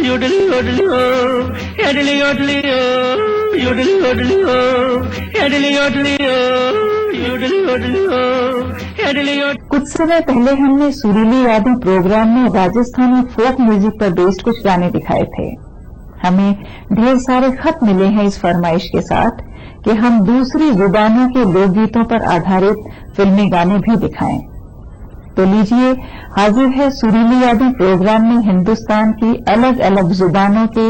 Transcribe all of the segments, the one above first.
Yodelly yodelly oh, yodelly yodelly oh, yodelly yodelly oh, yodelly yodelly oh, yodelly yodelly oh, yodelly yodelly। कुछ समय पहले हमने सुरीली यादें प्रोग्राम में राजस्थानी फोक म्यूजिक पर बेस्ड कुछ गाने दिखाए थे। हमें ढेर सारे खत मिले हैं इस फरमाइश के साथ कि हम दूसरी जुबानों के लोकगीतों पर आधारित फिल्मी गाने भी दिखाएं। तो लीजिए, हाजिर है सुरीली यादें प्रोग्राम में हिंदुस्तान की अलग अलग जुबानों के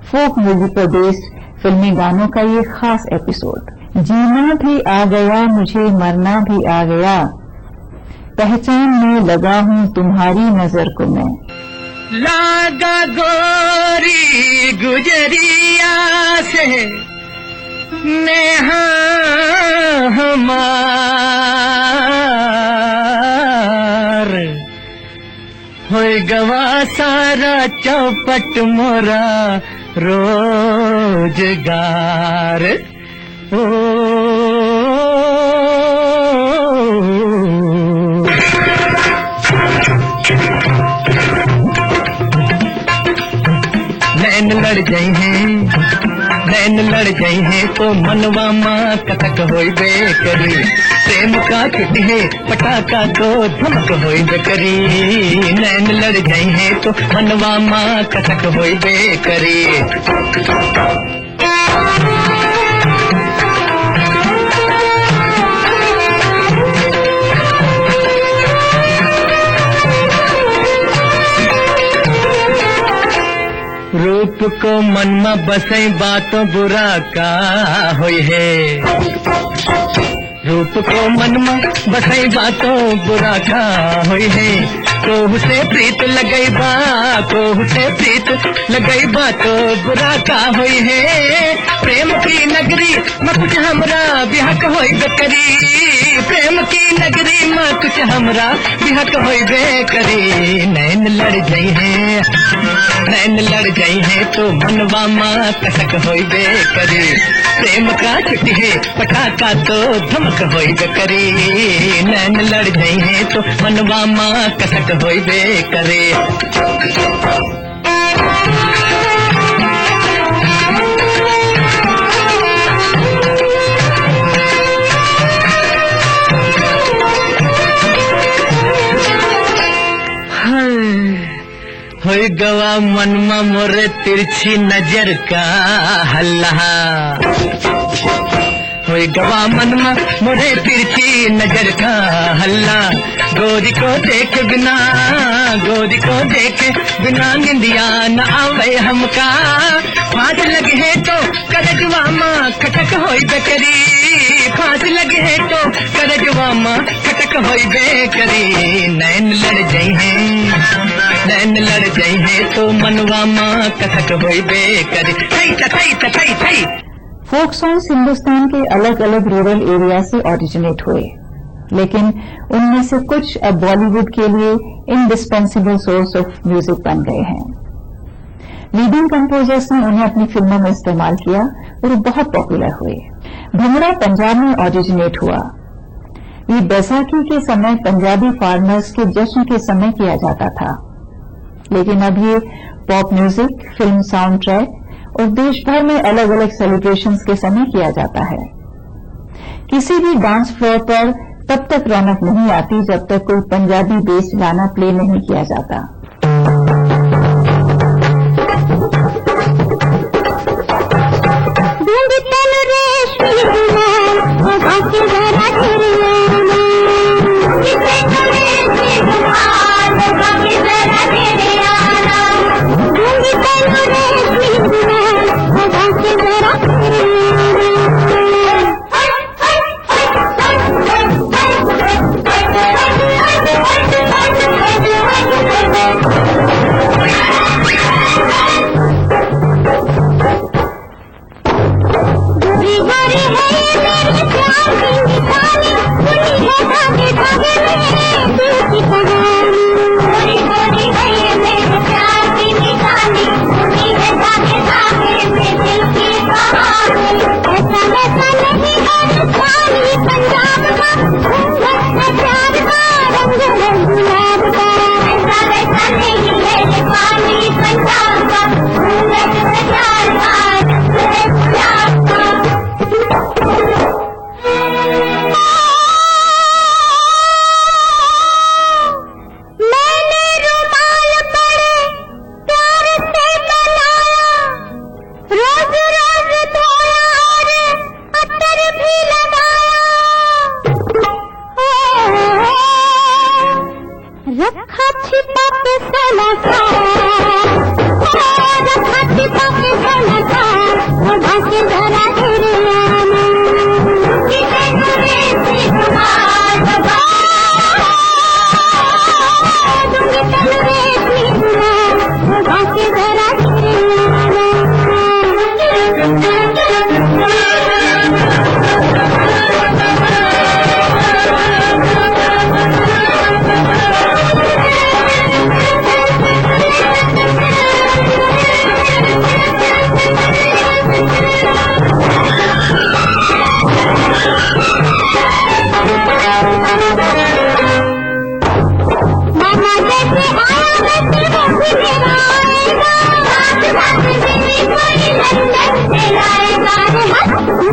फोक म्यूजिक पर बेस्ड फिल्मी गानों का ये खास एपिसोड। जीना भी आ गया, मुझे मरना भी आ गया, पहचानने लगा हूं तुम्हारी नजर को मैं। लागा गोरी गुजरिया से नेहा हमार होय गवा सारा चौपट मोरा रोजगार। ओ नैन लड़ गए हैं, नैन लड़ गए हैं तो मनवा माँ कटक होई बेकरी। प्रेम का छुट्टी है पटाखा तो धमक होई बेकरी। नैन लड़ गए हैं तो मनवा माँ कटक होई बेकरी। रूप को मन में बसई बातों बुरा का होई है। रूप को मन में बसई बातों बुरा का होई है। कोहू से प्रीत लगई बा, कोहू से प्रीत लगई बा तो बुरा का होई है। प्रेम की नगरी में कुछ हमरा बिहक होई बेकरी। प्रेम की नगरी में कुछ हमरा बिहक होई बेकरी। नैन लड़ गई है, नैन लड़ गई है तो मनवा माँ कसक होई बेकरी। प्रेम का छुट्टी है पटाखा तो धमक होई बेकरी। नैन लड़ गई है तो मनवा माँ कसक होई बेकरी। होई गवा मनमा मोरे तिरछी नजर का हल्ला। होई गवा मनमा मोरे तिरछी नजर का हल्ला। गोरी को देख बिना, गोरी को देख बिना निंदिया न आवे हमका। फांस लगे है तो करजवा माँ खटक होई बेकरी। फांस लगे है तो करजवा माँ खटक होई बेकरी। नैन लड़ गई है, नैन लड़ गई है तो मनवा माँ कथक होई बेकरी। थई थई थई थई। फोक सॉन्ग्स हिंदुस्तान के अलग अलग रूरल एरिया से ओरिजिनेट हुए, लेकिन उनमें से कुछ अब बॉलीवुड के लिए इंडिस्पेंसिबल सोर्स ऑफ म्यूजिक बन गए हैं। लीडिंग कंपोजर्स ने उन्हें अपनी फिल्मों में इस्तेमाल किया और बहुत पॉपुलर हुए। भंगड़ा पंजाब में ओरिजिनेट हुआ। ये बैसाखी के समय पंजाबी फार्मर्स के जश्न के समय किया जाता था, लेकिन अब ये pop music, film sound track और देश भर में अलग अलग सेलिब्रेशंस के समय किया जाता है। किसी भी डांस फ्लोर पर तब तक रौनक नहीं आती जब तक कोई पंजाबी बेस्ड गाना प्ले नहीं किया जाता। पंजाब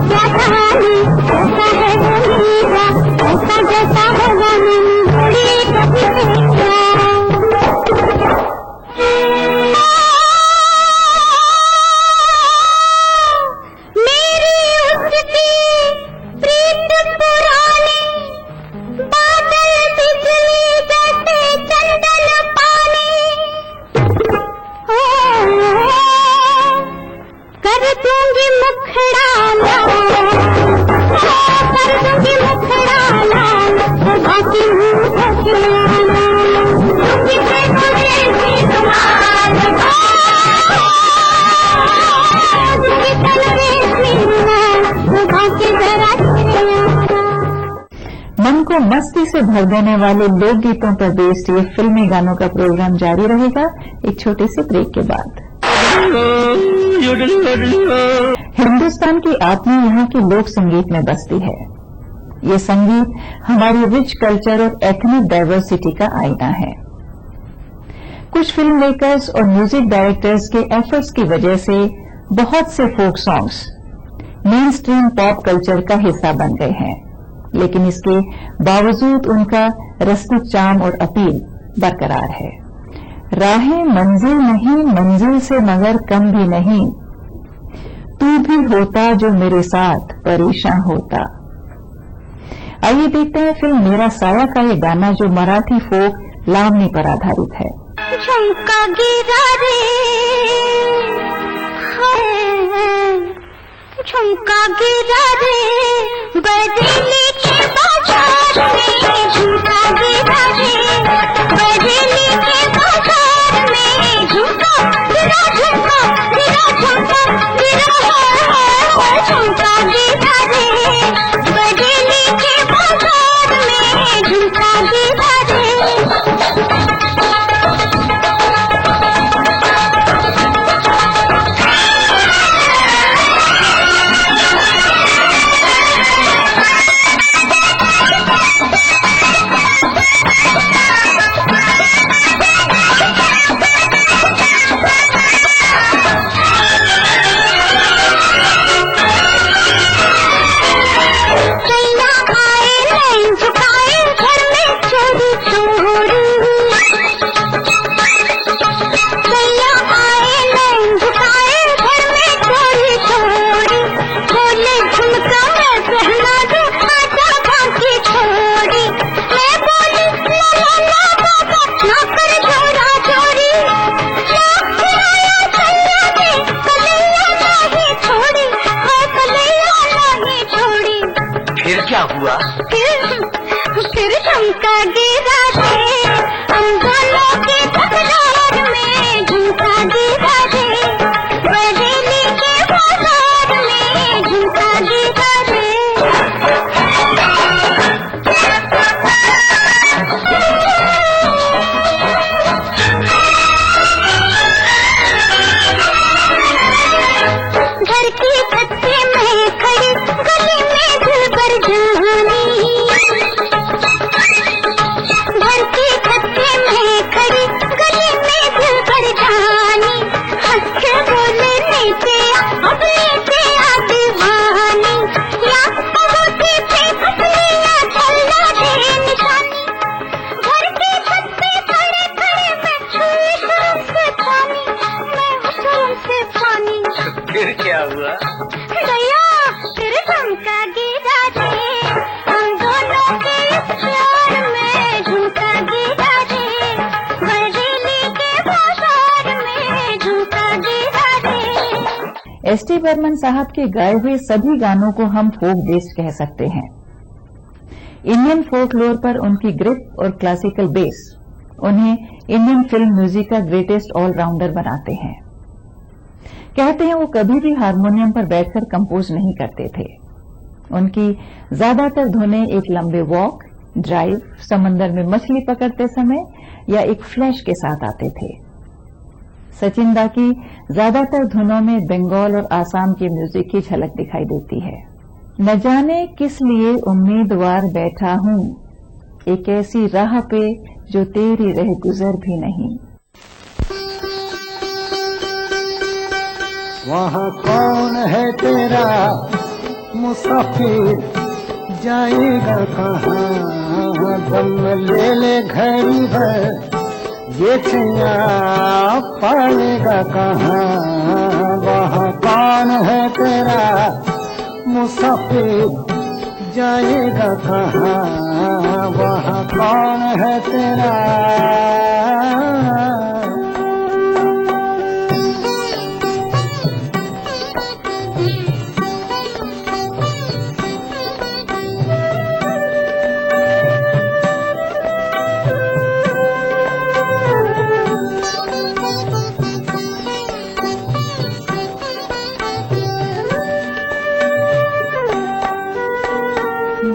क्या कहानी, कैसा है वो मीरा, ऐसा जैसा होगा मैंने बड़ी कभी देखा। मेरी उसकी प्रीत पुरानी, बादल बिजली जैसे चंदन पानी। कर दूंगी मुखड़ा लाल, कर दूंगी मुखड़ा लाल, बाकी मुँह खिलाना, दूंगी देखो जैसी कमाल, दूंगी तलवे सीना, बाकी जरा खिलाना। मन को मस्ती से भर देने वाले लोकगीतों पर बेस्ड ये फिल्मी गानों का प्रोग्राम जारी रहेगा एक छोटे से ब्रेक के बाद। हिंदुस्तान की आत्मा यहाँ के लोक संगीत में बसती है। ये संगीत हमारी रिच कल्चर और एथनिक डाइवर्सिटी का आईना है। कुछ फिल्म मेकर्स और म्यूजिक डायरेक्टर्स के एफर्ट्स की वजह से बहुत से folk songs mainstream pop culture का हिस्सा बन गए हैं, लेकिन इसके बावजूद उनका रस्टिक चार्म और अपील बरकरार है। राहें मंजिल नहीं, मंजिल से मगर कम भी नहीं, तू भी होता जो मेरे साथ परेशान होता। आइए देखते हैं फिल्म मेरा साया का ये गाना जो मराठी फोक लावणी पर आधारित है। झुमका गिरा रे, झुमका गिरा रे, बरेली के बाजार में, झुमका गिरा रे, बरेली के बाजार में, झुमका गिरा, झुमका गिरा, झुमका गिरा, झुमका गिरा रे, बरेली के बाजार में, झुमका गिरा रे। फिर झुमका गिरा रे, हम दोनों के तकरार में, झुमका गिरा रे, बरेली के बाजार में, झुमका गिरा रे। घर की छत पे मैं खड़ी, गली में दिल भर जानी, घर की छत पे मैं खड़ी, गली में दिल भर जानी, हंस के बोलने से अपने से आ दीवानी, या अंगूठी पे पसलियां छल्ला दे निशानी। घर की छत पे खड़े खड़े मैं छुई शर्म से पानी, मैं शर्म से पानी। फिर क्या हुआ? गया फिर झुमका गिरा रे, हम दोनों के इस प्यार में, झुमका गिरा रे, बरेली के बाजार में, झुमका गिरा रे। एस.टी. बर्मन साहब के गाए हुए सभी गानों को हम फोक बेस्ड कह सकते हैं। इंडियन फोकलोर पर उनकी ग्रिप और क्लासिकल बेस उन्हें इंडियन फिल्म म्यूजिक का ग्रेटेस्ट ऑलराउंडर बनाते हैं। कहते हैं वो कभी भी हारमोनियम पर बैठकर कंपोज नहीं करते थे। उनकी ज्यादातर धुनें एक लंबे वॉक, ड्राइव, समंदर में मछली पकड़ते समय या एक फ्लैश के साथ आते थे। सचिन दा की ज्यादातर धुनों में बंगाल और आसाम के म्यूजिक की झलक दिखाई देती है। न जाने किस लिए उम्मीदवार बैठा हूं, एक ऐसी राह पे जो तेरी रह गुजर भी नहीं। वहाँ कौन है तेरा मुसाफिर जाएगा कहाँ, दम ले ले घड़ी भर ये छैया पाएगा कहाँ, वहाँ कौन है तेरा मुसाफिर जाएगा कहाँ, वहाँ कौन है तेरा।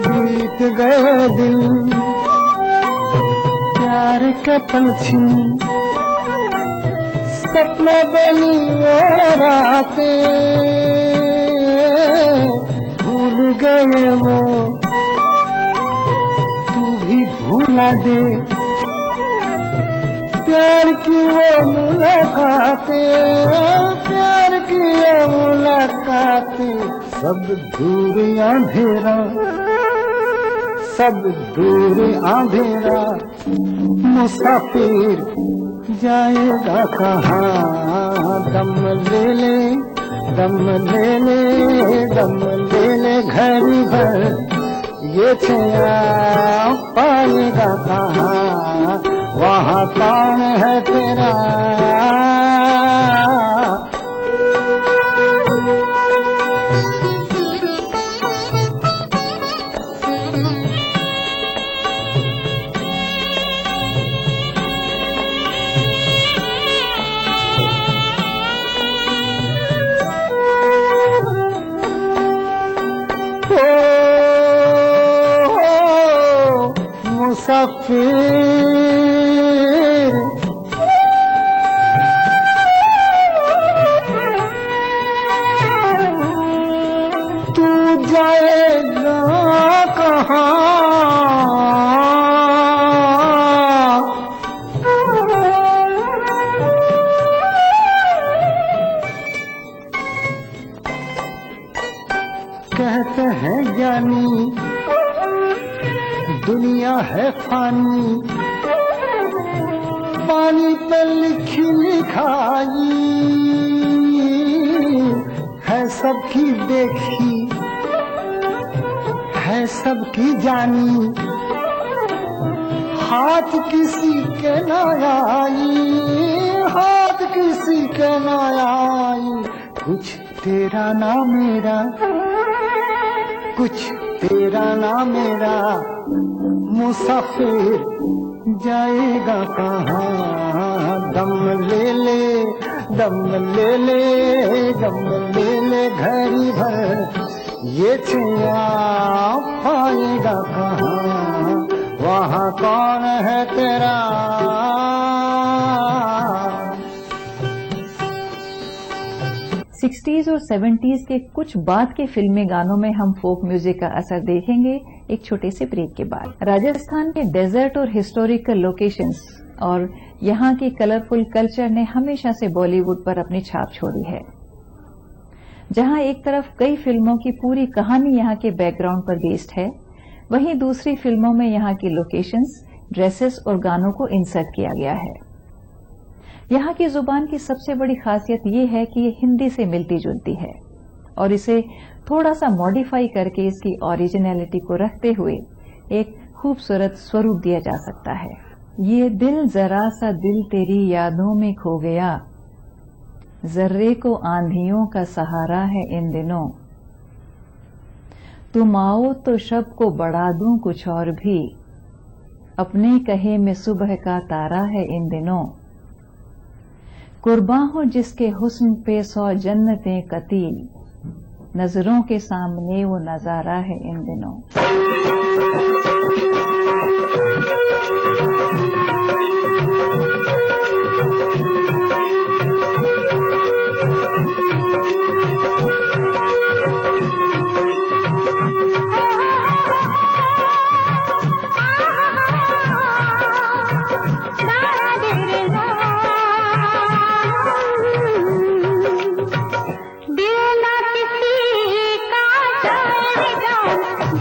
बीत गए दिन प्यार के पलछी, सपना बनी वो रातें, भूल गए वो तू भी भूला दे, प्यार की वो मुलाकातें, प्यार की वो मुलाकातें, सब दूर अंधेरा, सब दूर अंधेरा, मुसाफिर जाएगा कहाँ, दम ले ले, दम ले ले, दम ले ले घड़ी भर ये छैया पाएगा कहाँ, वहाँ कौन है तेरा। मुसाफिर तू जाएगा कहाँ, कहते हैं ज्ञानी दुनिया है फानी, पानी पर लिखी लिखाई है सबकी देखी, है सबकी जानी, हाथ किसी के न आई, हाथ किसी के न आई, कुछ तेरा ना मेरा, कुछ तेरा ना मेरा, मुसाफिर जाएगा कहाँ, दम ले ले, दम ले ले, दम ले ले घड़ी भर ये छैया पाएगा कहाँ, वहाँ कौन है तेरा। 60s और 70s के कुछ बाद के फिल्मी गानों में हम फोक म्यूजिक का असर देखेंगे एक छोटे से ब्रेक के बाद। राजस्थान के डेजर्ट और हिस्टोरिकल लोकेशंस और यहाँ की कलरफुल कल्चर ने हमेशा से बॉलीवुड पर अपनी छाप छोड़ी है। जहाँ एक तरफ कई फिल्मों की पूरी कहानी यहाँ के बैकग्राउंड पर बेस्ड है, वहीं दूसरी फिल्मों में यहाँ की लोकेशंस, ड्रेसेस और गानों को इंसर्ट किया गया है। यहाँ की जुबान की सबसे बड़ी खासियत ये है कि ये हिंदी से मिलती जुलती है और इसे थोड़ा सा मॉडिफाई करके इसकी ओरिजिनलिटी को रखते हुए एक खूबसूरत स्वरूप दिया जा सकता है। ये दिल जरा सा दिल तेरी यादों में खो गया, जर्रे को आंधियों का सहारा है इन दिनों, तुम आओ तो शब को बढ़ा दूं कुछ और भी, अपने कहे में सुबह का तारा है इन दिनों, कुर्बान हो जिसके हुस्न पे 100 जन्नतें कतील, नजरों के सामने वो नजारा है इन दिनों। दिल ना किसी का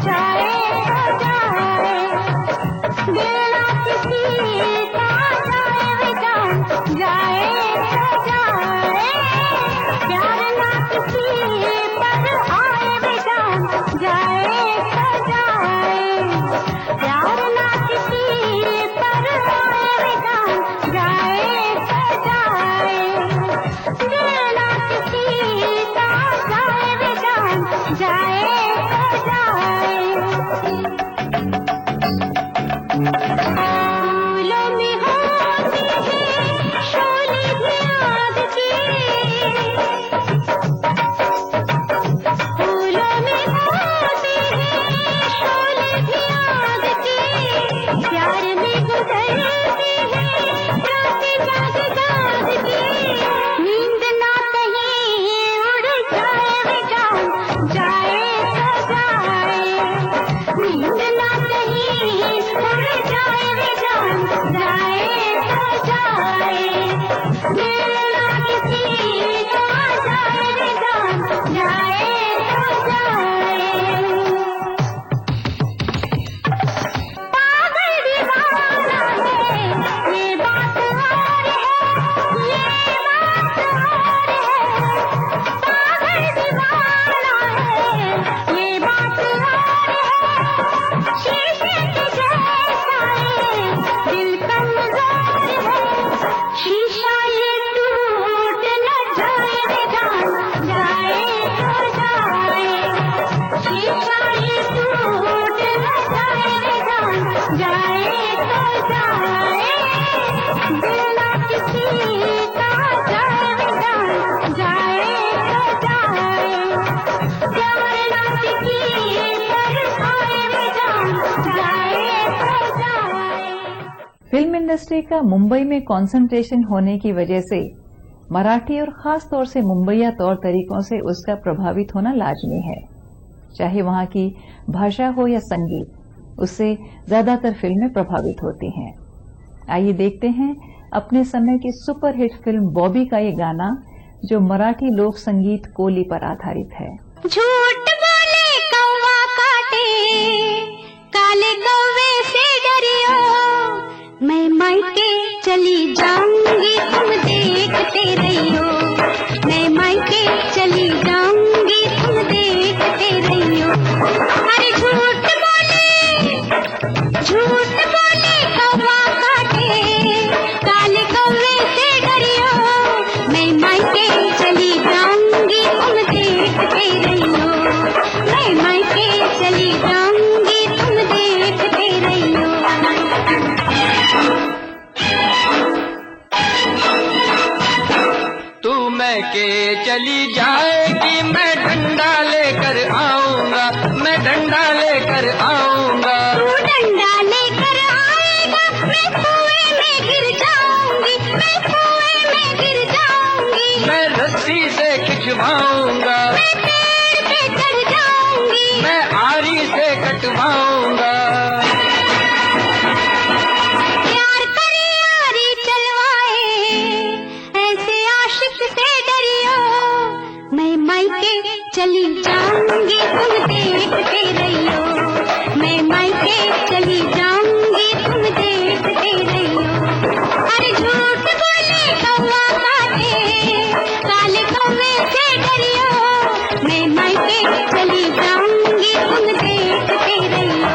जाए तो जाए, दिल ना किसी का जाए वे जान, जाए तो जाए, प्यार ना किसी पर आए वे जान, जाए तो जाए, प्यार ना किसी पर आए वे जान, जाए तो जाए, दिल ना किसी का जाए वे जान, जाए तो जाए। फूलों में होती है शोले भी याद की, फूलों में होती है शोले भी याद की, प्यार में गुजरती है रातें जाग जाग की, नींद ना कहीं उड़ जाए वे जान, जाए तो जाए, नींद ना कहीं उड़ जाए वे जान, जाए तो जाए, दिल ना किसी का जाए वे जान, जाए तो जाए। पागल दीवाना है ये बात और है, ये बात और है, पागल दीवाना है ये बात और है, शीशे के जैसा है दिल कमजोर है, शीशा ये टूट न जाए वे जान, जाए तो जाए, शीशा ये टूट न जाए वे जान, जाए तो जाए, दिल ना किसी का जाए वे जान, जाए तो जाए, प्यार ना किसी पर आए वे जान, जाए तो जाए। फिल्म इंडस्ट्री का मुंबई में कंसंट्रेशन होने की वजह से मराठी और खास तौर से मुंबईया तौर तरीकों से उसका प्रभावित होना लाजमी है। चाहे वहां की भाषा हो या संगीत, उससे ज्यादातर फिल्में प्रभावित होती हैं। आइए देखते हैं अपने समय की सुपरहिट फिल्म बॉबी का ये गाना, जो मराठी लोक संगीत कोली पर आधारित है। झूठ बोले कौवा काटे, काले कौवे से डरियो, मैं मायके चली जाऊंगी तुम देखते रहियो, मैं मायके चली जाऊंगी तुम देखते रहियो। अरे झूठ बोले कौवा काटे, काले कौवे से डरियो, मैं मायके चली जाऊंगी तुम देखते रहियो, मैं मायके चली जाऊंगी तुम देखते रहियो। तू मैके चली जाएगी, मैं डंडा लेकर आऊंगा, मैं डंडा लेकर आऊंगा। तू डंडा लेकर आएगा, मैं कुएं में गिर जाऊंगी, मैं कुएं में गिर जाऊंगी, मैं रस्सी से खिंचवाऊंगा, मैं पेड़ पे चढ़ जाऊंगी, मैं आरी से कटवाऊंगा। प्यार करे यारी चलवाए, ऐसे आशिक से डरियो, मैं मायके चली जाऊंगी तुम देखते रहियो, मैं मायके चली जाऊंगी तुम देखते रहियो। अरे झूठ बोले कौवा काटे, काले कौवे से डरियो, मैं मायके चली जाऊंगी तुम देखते रहियो।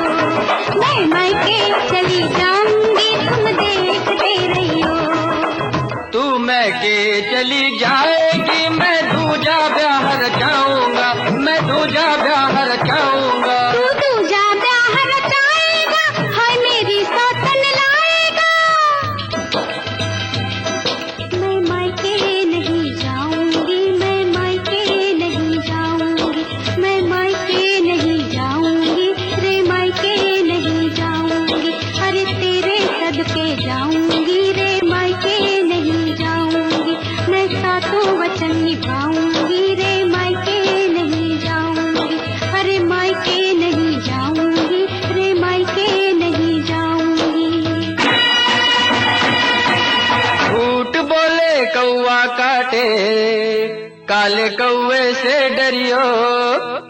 काले कौवे से डरियो,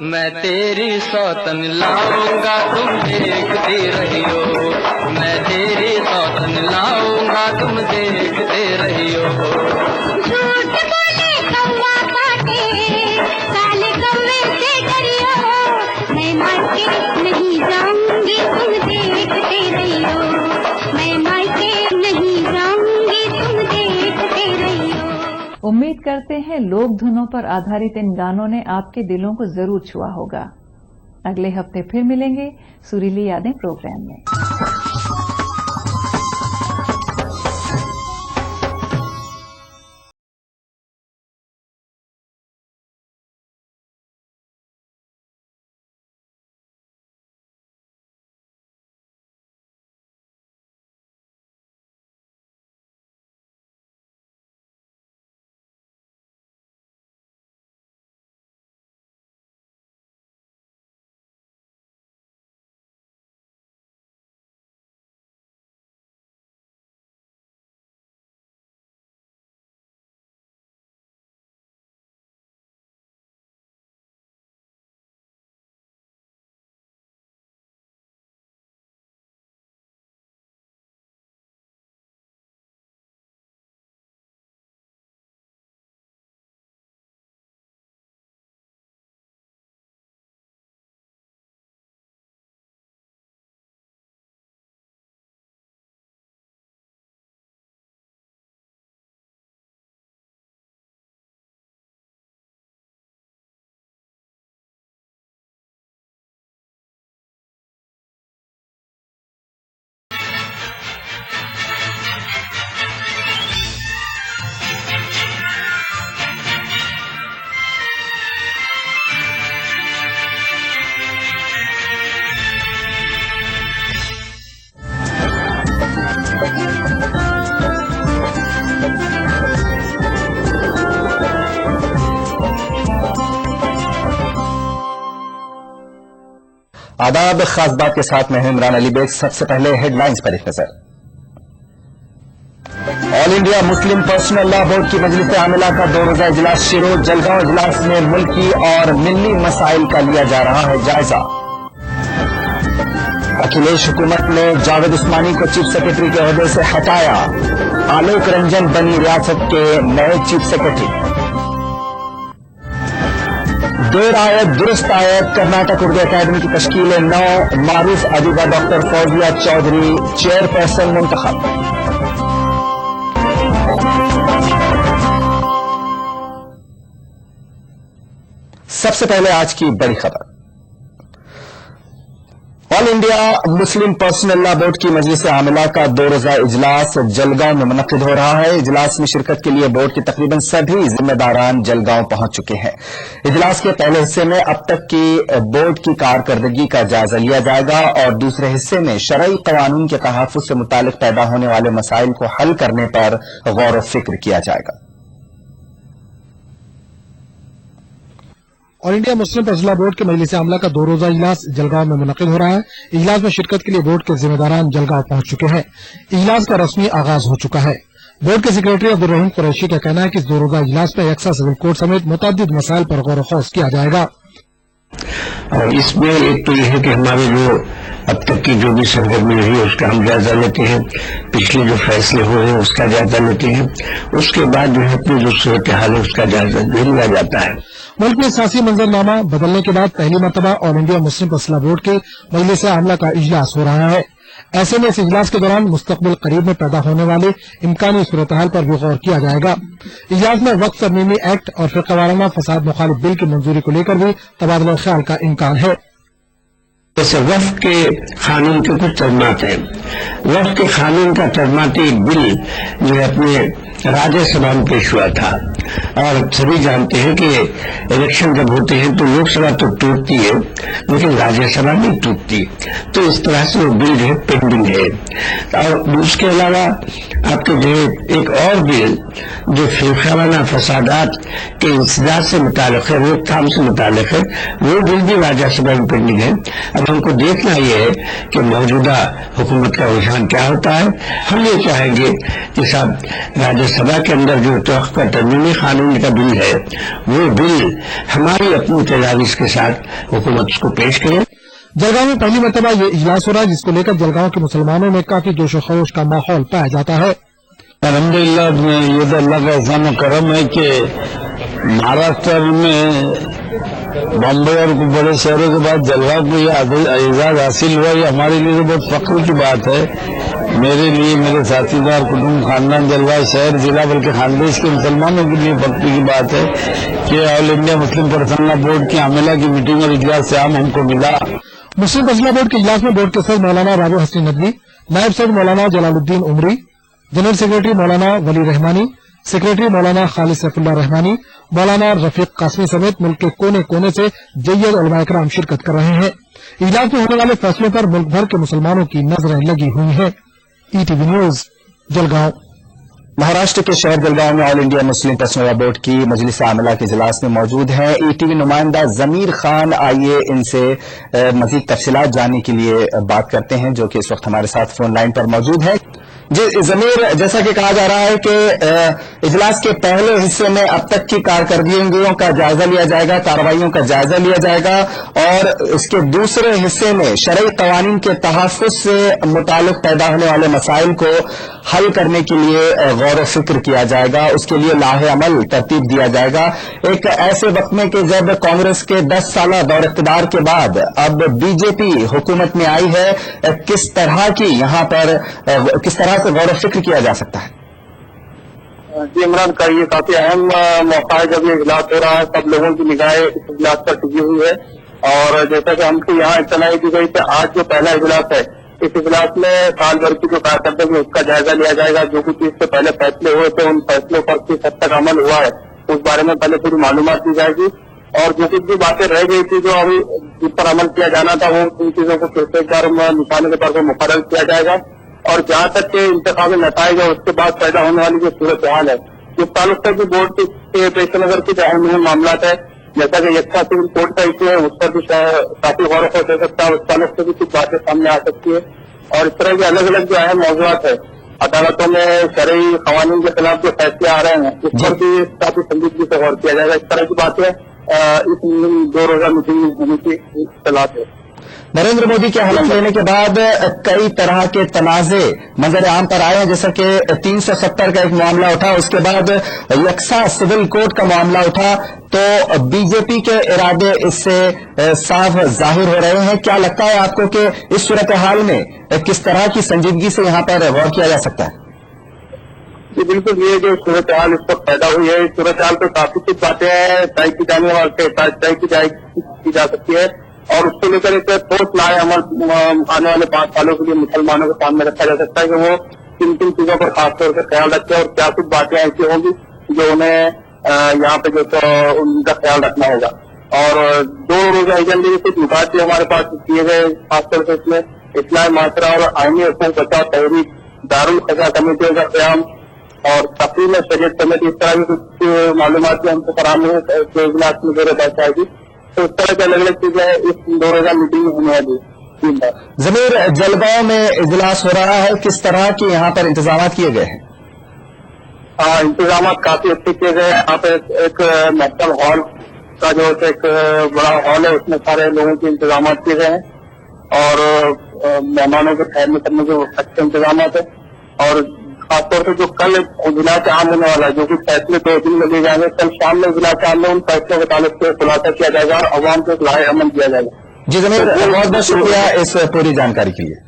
मैं तेरी सौतन लाऊंगा तुम देखते रहियो, मैं तेरी सौतन लाऊंगा तुम देखते रहियो। झूठ बोले कौवा काटे, काले कौवे से डरियो, मैं मायके नहीं जाऊंगी तुम देखते रहियो, मैं मायके नहीं जाऊंगी तुम देखते रहियो। उम्मीद करते हैं लोक धुनों पर आधारित इन गानों ने आपके दिलों को जरूर छुआ होगा। अगले हफ्ते फिर मिलेंगे सुरीली यादें प्रोग्राम में। आदाब, खास बात के साथ मैं इमरान अली बेग। सबसे पहले हेडलाइंस पर एक नजर। All India Muslim personal law board की मजलिस आमिला का 2 रोजा इजलास शुरू। जलगांव इजलास में मुल्की और मिल्ली मसाइल का लिया जा रहा है जायजा। अखिलेश हुकूमत ने जावेद उस्मानी को चीफ सेक्रेटरी के ओहदे से हटाया। आलोक रंजन बनी रियासत के नए चीफ सेक्रेटरी। देर आयत दुरुस्त आयत कर्नाटक उर्दू अकादमी की तश्कील 9। मारूफ अदीबा डॉक्टर फौजिया चौधरी चेयरपर्सन मुंतखब। सबसे पहले आज की बड़ी खबर। All India Muslim personal law board की मजलिस आमिला का 2 रोजा इजलास जलगांव में मुनक्किद हो रहा है। इजलास में शिरकत के लिए बोर्ड के तकरीबन सभी जिम्मेदारान जलगांव पहुंच चुके हैं। इजलास के पहले हिस्से में अब तक की बोर्ड की कारकर्दगी का जायजा लिया जाएगा और दूसरे हिस्से में शरई कवानून के तहफ्फुज़ से मुतालिक पैदा होने वाले मसाइल को हल करने पर गौर व फिक्र किया जाएगा। All India Muslim personal law board के मजलिस आमला का 2 रोजा इजलास जलगांव में मुनक्किद हो रहा है। इजलास में शिरकत के लिए बोर्ड के जिम्मेदारान जलगांव पहुंच चुके हैं। इजलास का रस्मी आगाज हो चुका है। बोर्ड के सेक्रेटरी अब्दुल रहीम कुरैशी का कहना है कि इस 2 रोजा इजलास में यकसा सिविल कोड समेत मुतअद्दिद मसाइल पर गौर व खौज किया जाएगा। और इसमें एक तो यह है कि हमारे जो अब तक की जो भी सरगर्मी हुई उसका हम जायजा लेते हैं, पिछले जो फैसले हुए हैं उसका जायजा लेते हैं, उसके बाद जो है अपनी जो सूरत हाल है उसका जायजा लिया जाता है। मुल्क में सियासी मंजरनामा बदलने के बाद पहली मरतबा all India Muslim personal law board के मजलिस आमला का इजलास हो रहा है। ऐसे में इस इजलास के दौरान मुस्तकबिल करीब में पैदा होने वाले इम्कानी सूरत हाल पर भी गौर किया जाएगा। इजलास में वक्फ तरमीमी एक्ट और फिरकावाराना फसाद मुखालिफ बिल की मंजूरी को लेकर भी तबादला ख्याल का इम्कान है। जैसे वक्फ के कानून के कुछ तरमात हैं। वक्फ के कानून का तरमाती बिल जो है अपने राज्यसभा में पेश हुआ था और सभी जानते हैं कि इलेक्शन जब होते हैं तो लोकसभा तो टूटती है लेकिन राज्यसभा नहीं टूटती, तो इस तरह से वो बिल जो है पेंडिंग है। और उसके अलावा आपके जो है एक और बिल जो फिरकावाराना फसादात के इंसदाद से मुताल्लिक है, रोकथाम से मुताल्लिक है, वो बिल भी राज्यसभा में पेंडिंग है। अब अब हमको देखना ये है कि मौजूदा हुकूमत का रुझान क्या होता है। हम ये चाहेंगे कि साहब राज्यसभा के अंदर जो तोहफा तरमीमी कानून का बिल है, वो बिल हमारी अपनी तजावीज़ के साथ हुकूमत को पेश करे। जलगांव में पहली मरतबा ये इजलास हो रहा है, जिसको लेकर जलगांव के मुसलमानों में काफी जोशो खरोश का माहौल पाया जाता है। अल्हम्दुलिल्लाह, ये तो अल्लाह का एहसान और करम है कि महाराष्ट्र में बॉम्बे और बड़े शहरों के बाद जलगांव को यह एजाज हासिल हुआ। ये हमारे लिए तो बहुत फख्र की बात है। मेरे लिए, मेरे साथीदार, कुटुंब, खानदान, जलगांव शहर, जिला, बल्कि खानदेश के मुसलमानों के लिए फख्र की बात है कि all India Muslim personal board की आमिला की मीटिंग और इजलास से आम हमको मिला। मुस्लिम पर्सनल बोर्ड के इजलास में बोर्ड के सदर मौलाना राबो हसनी नदवी, नायब सदर मौलाना जलालुद्दीन उमरी, जनरल सेक्रेटरी मौलाना वली रहमानी, सेक्रेटरी मौलाना खालिद सैफुल्लाह रहमानी, मौलाना रफीक कासमी समेत मुल्क के कोने कोने से जय्यद उलमा इकराम शिरकत कर रहे हैं। इजलास में होने वाले फैसलों पर मुल्क भर के मुसलमानों की नजरें लगी हुई हैं। ETV news, Jalgaon. महाराष्ट्र के शहर जलगांव में all India Muslim personal board की मजलिस आमिला के इजलास में मौजूद हैं ईटीवी नुमाइंदा जमीर खान। आइए इनसे मजीद तफसीलात जानने के लिए बात करते हैं, जो कि इस वक्त हमारे साथ फोन लाइन पर मौजूद है। जी जमीर, जैसा कि कहा जा रहा है कि इजलास के पहले हिस्से में अब तक की कारकर्दगियों का जायजा लिया जाएगा, कार्रवाइयों का जायजा लिया जाएगा, और इसके दूसरे हिस्से में शरई कवानीन के तहफ़्फ़ुज़ से मुताल्लिक़ पैदा होने वाले मसाइल को हल करने के लिए गौर व फिक्र किया जाएगा, उसके लिए लाहे अमल तरतीब दिया जाएगा। एक ऐसे वक्त में कि जब कांग्रेस के 10 साल दौर इक़्तिदार के बाद अब बीजेपी हुकूमत में आई है, किस तरह की यहाँ पर किस तरह से गौर व फिक्र किया जा सकता है? जी इमरान का ये काफी अहम मौका है जब ये इजलास हो रहा है। सब लोगों की निगाहें इस इजलास पर टिकी हुई है, और जैसा कि हमको यहाँ इतना दी गई कि आज जो पहला इजलास है, इस इजलास में साल भर की जो कारकर्दगी उसका जायजा लिया जाएगा। जो कुछ इससे पहले फैसले हुए थे, उन फैसलों पर किस हद तक अमल हुआ है, उस बारे में पहले पूरी मालूमात दी जाएगी, और जो कुछ भी बातें रह गई थी, जो अभी जिस पर अमल किया जाना था, वो उन चीजों को फिर से एक बार निशाने के तौर पर मुकर्रर किया जाएगा। और जहां तक के इंतखाबी नताइज है, उसके बाद पैदा होने वाली जो सूरत हाल है, जिस ताल्लुक से भी बोर्ड के पेश नजर कुछ अहम मामला है, जैसा कि यक्षा सिविल कोड का इशू है, उस पर भी काफी गौर हो सकता है, उस ताल्लुक से भी कुछ बातें सामने आ सकती है। और इस तरह के अलग अलग जो अहम मौजूद है, अदालतों में शरई कवानीन के खिलाफ जो फैसले आ रहे हैं, उस पर भी काफी संजीदगी से गौर किया जाएगा। इस तरह की बातें इस 2 रोजा मीटिंग होने की सलाह है। नरेंद्र मोदी के हलफ लेने के बाद कई तरह के तनाजे मंजर आम पर आए हैं, जैसा कि 370 का एक मामला उठा, उसके बाद यकसा सिविल कोड का मामला उठा, तो बीजेपी के इरादे इससे साफ जाहिर हो रहे हैं। क्या लगता है आपको कि इस सूरत हाल में किस तरह की संजीदगी से यहाँ पर गौर किया जा सकता है? जी बिल्कुल, ये जो सूरत हाल इस वक्त पैदा हुई है, इस सूरत हाल पर काफी कुछ बातें तय की जाने वाली तय की जा सकती है, और उसको लेकर एक ठोस लाए अमल आने वाले 5 सालों के लिए मुसलमानों के सामने रखा जा सकता है कि वो किन किन चीजों पर खासतौर पर ख्याल रखें, और क्या कुछ बातें ऐसी होंगी जो उन्हें यहाँ पे जो तो उनका ख्याल रखना होगा। और 2 रोजा एजेंडे के कुछ मुकाबले हमारे पास किए गए, खासतौर से इसमें इस्लाही माशरा और आईनी हकूक़ बचाव तहरीक, दारुल क़ज़ा कमेटियों का क़याम और तक़रीर में शरीयत कमेटी, इस तरह की कुछ मालूमात भी हमको फराहम हुए जो इजलास में ज़रूरत आएगी। तो इस तरह की अलग अलग चीजें इस 2 रोजा मीटिंग में होने वाली। जमीर, जलगांव में इजलास हो रहा है, किस तरह के यहाँ पर इंतजाम किए गए हैं? इंतजाम काफी अच्छे किए गए। यहाँ पे एक नेशनल हॉल का जो एक बड़ा हॉल है, उसमें सारे लोगों के इंतजाम किए गए हैं, और मेहमानों के ठहरने करने के अच्छे इंतजाम है। और खासतौर से जो कल इजलास आम होने वाला है, जो कि फैसले 2 दिन में लिए जाएंगे, कल शाम में इजलास आम में उन फैसलों के ताल्लुक से खुलासा किया जाएगा और अवाम को लाहे अमल किया जाएगा। जी जमीर, बहुत बहुत शुक्रिया इस पूरी जानकारी के लिए।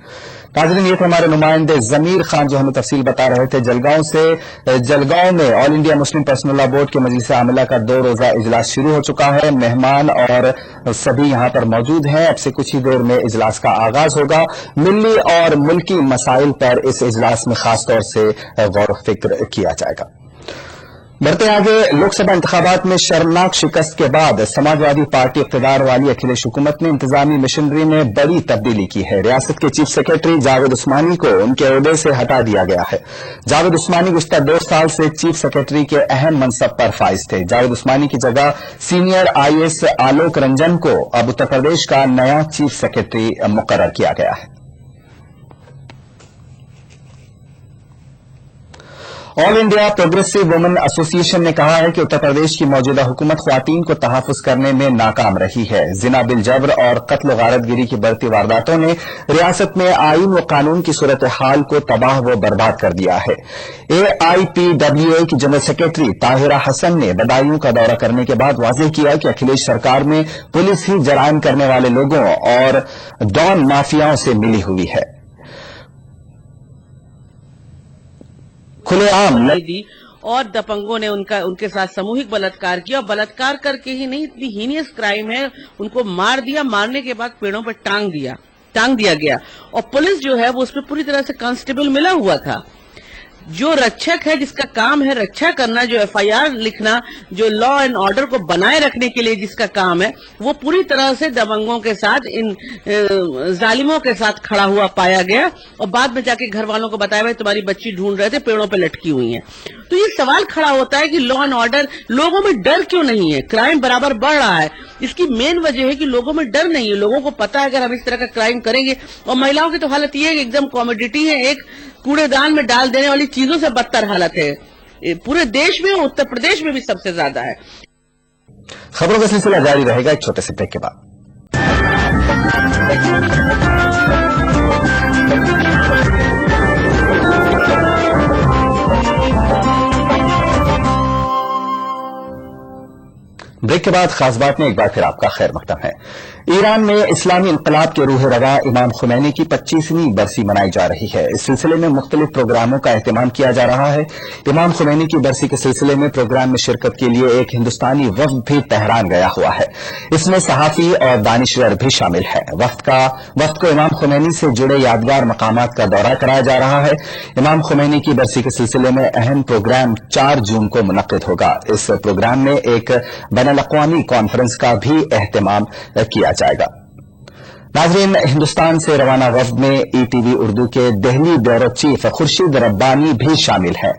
नाज़रीन, ये थे हमारे नुमाइंदे जमीर खान जो हमें तफसील बता रहे थे जलगांव से। जलगांव में all India Muslim personal law board के मजलिस आमिला का 2 रोजा इजलास शुरू हो चुका है। मेहमान और सभी यहाँ पर मौजूद हैं। अब से कुछ ही देर में इजलास का आगाज होगा। मिल्ली और मुल्की मसाइल पर इस इजलास में खास तौर से गौर फिक्र किया जाएगा। बढ़ते आगे, लोकसभा इंतखाबात में शर्मनाक शिकस्त के बाद समाजवादी पार्टी इख्तिदार वाली अखिलेश हुकूमत ने इंतजामी मशीनरी में बड़ी तब्दीली की है। रियासत के चीफ सेक्रेटरी जावेद उस्मानी को उनके ओहदे से हटा दिया गया है। जावेद उस्मानी गुज़िश्ता 2 साल से चीफ सेक्रेटरी के अहम मनसब पर फाइज थे। जावेद उस्मानी की जगह सीनियर IAS आलोक रंजन को अब उत्तर प्रदेश का नया चीफ सेक्रेटरी मुकर्रर किया गया है। All India progressive women association ने कहा है कि उत्तर प्रदेश की मौजूदा हुकूमत ख्वातीन को तहफ़्फ़ुज़ करने में नाकाम रही है। जिना बिल जबर और कत्ल गारतगिरी की बढ़ती वारदातों ने रियासत में आईन व कानून की सूरत हाल को तबाह व बर्बाद कर दिया है। AIPWA की जनरल सेक्रेटरी ताहिरा हसन ने बदायूं का दौरा करने के बाद वाज़ेह किया कि अखिलेश सरकार में पुलिस ही जराइम करने वाले लोगों और डॉन माफियाओं से मिली हुई है। खुलेआम दी और दबंगों ने उनके साथ सामूहिक बलात्कार किया और बलात्कार करके ही नहीं, इतनी हीनियस क्राइम है, उनको मार दिया, मारने के बाद पेड़ों पर टांग दिया गया और पुलिस जो है वो उस पर पूरी तरह से कांस्टेबल मिला हुआ था। जो रक्षक है, जिसका काम है रक्षा करना, जो FIR लिखना, जो लॉ एंड ऑर्डर को बनाए रखने के लिए जिसका काम है, वो पूरी तरह से दबंगों के साथ, इन जालिमों के साथ खड़ा हुआ पाया गया और बाद में जाके घर वालों को बताया भाई तुम्हारी बच्ची ढूंढ रहे थे, पेड़ों पे लटकी हुई है। तो ये सवाल खड़ा होता है कि लॉ एंड ऑर्डर, लोगों में डर क्यों नहीं है? क्राइम बराबर बढ़ रहा है, इसकी मेन वजह है कि लोगों में डर नहीं है। लोगों को पता है अगर हम इस तरह का क्राइम करेंगे, और महिलाओं की तो हालत ये है कि एकदम कॉमोडिटी है, एक कूड़ेदान में डाल देने वाली चीजों से बदतर हालत है। पूरे देश में, उत्तर प्रदेश में भी सबसे ज्यादा है। खबरों का सिलसिला जारी रहेगा एक छोटे से ब्रेक के बाद। ब्रेक के बाद खास बात में एक बार फिर आपका खैर मकदम है। ईरान में इस्लामी इनकलाब के रूह रवा इमाम खुमैनी की 25वीं बरसी मनाई जा रही है। इस सिलसिले में मुख्तलिफ प्रोग्रामों का एहतमाम किया जा रहा है। इमाम खुमैनी की बरसी के सिलसिले में प्रोग्राम में शिरकत के लिए एक हिंदुस्तानी वफ्द भी तेहरान गया हुआ है। इसमें सहाफी और दानिश्वर भी शामिल है। वफ्द को इमाम खुमैनी से जुड़े यादगार मकामात का दौरा कराया जा रहा है। इमाम खुमैनी की बरसी के सिलसिले में अहम प्रोग्राम 4 जून को मुनक्किद होगा। इस प्रोग्राम में एक बैनुल-अक़वामी कॉन्फ्रेंस का भी एहतमाम किया जाएगा। नाज़रीन, हिंदुस्तान से रवाना वफ्द में ETV उर्दू के दिल्ली ब्यूरो चीफ खुर्शीद रब्बानी भी शामिल है।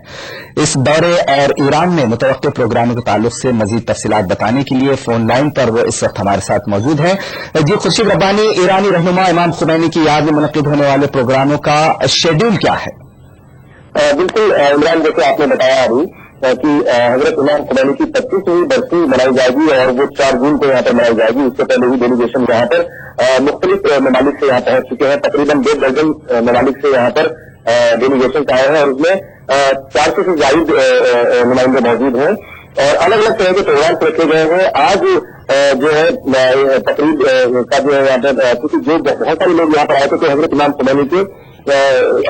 इस दौरे और ईरान में मुतवक्किल प्रोग्रामों के ताल्लुक से मजीद तफसीलात बताने के लिए फोन लाइन पर वो इस वक्त हमारे साथ मौजूद हैं। जी खुर्शीद रब्बानी, ईरानी रहनुमा इमाम खुमैनी की याद में मुनक्किद होने वाले प्रोग्रामों का शेड्यूल क्या है? बिल्कुल इमरान, जैसे आपने बताया अभी कि हजरत इमाम खुमैनी की 25वीं बरसी मनाई जाएगी और वो 4 जून को यहाँ पर मनाई जाएगी। इससे पहले ही डेलीगेशन यहाँ पर मुख्तलिफ ममालिक से यहाँ पहुंच चुके हैं। तकरीबन 2 दर्जन ममालिक से यहाँ पर डेलीगेशन आए हैं और उसमें 400 से ज्यादा नुमाइंदे मौजूद हैं और अलग अलग तरह के प्रोग्राम रखे गए हैं। आज जो है तकरीब का जो है यहाँ पर, क्योंकि जो बहुत सारे लोग यहाँ पर आए थे तो हजरत इमाम खुमैनी के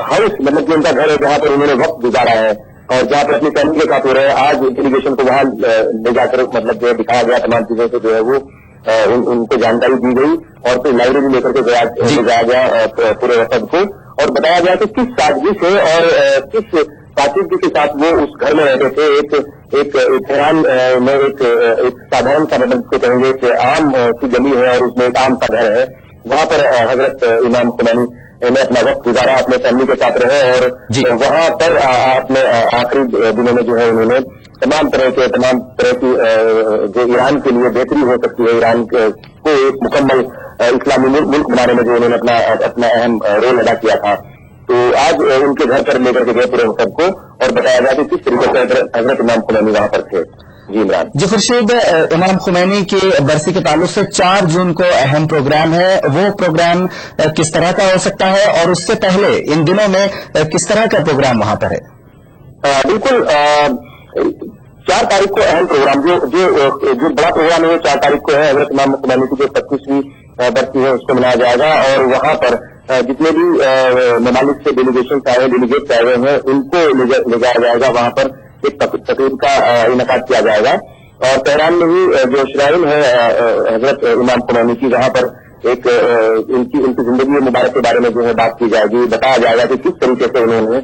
हाउस, मतलब कि उनका घर है जहाँ पर उन्होंने वक्त गुजारा है और जहाँ पर अपनी फैमिली के साथ हो रहे हैं। आज डेलीगेशन को वहां ले जाकर मतलब जो दिखाया गया, तमाम चीजों से जो है वो उनको जानकारी दी गई और फिर लाइब्रेरी लेकर के जाया गया पूरे वफद को और बताया गया कि किस सादगी से और किस पाकिस्तान के साथ वो उस घर में रहते थे। एक तेहरान में एक साधारण सा, मतलब को कहेंगे कि आम सी गली है और उसमें एक आम सा घर है। वहां पर हजरत इमाम खुमैनी ने अपना वक्त गुजारा, अपने फैमिली के साथ रहे और वहां पर अपने आखिरी दिनों में जो है उन्होंने तमाम तरह की जो ईरान के लिए बेहतरी हो सकती है, ईरान को एक मुकम्मल इस्लामी मुल्क बनाने में जो उन्होंने अपना अहम रोल अदा किया था। तो आज उनके घर पर लेकर के गए पूरे सबको और बताया गया कि किस तरीके से हजरत इमाम खुमैनी वहां पर थे। जी इमरान जी, खुर्शीद, इमाम खुमैनी की बरसी के ताल्लुक से 4 जून को अहम प्रोग्राम है। वो प्रोग्राम किस तरह का हो सकता है और उससे पहले इन दिनों में किस तरह का प्रोग्राम वहां पर है? बिल्कुल 4 तारीख को अहम प्रोग्राम जो बड़ा प्रोग्राम है वो 4 तारीख को है। हजरत इमाम खुमैनी की जो 25वीं बरसी है उसको मनाया जाएगा और वहां पर जितने भी ममालिक से डेलीगेशन आए हैं उनको ले जाया जाएगा। वहां पर एक तकरीब का इनकाद किया जाएगा और तेहरान में ही जो श्राइन है हजरत इमाम खुमैनी की, वहां पर एक इनकी जिंदगी मुबारक के बारे में जो है बात की जाएगी। बताया जाएगा कि किस तरीके से उन्होंने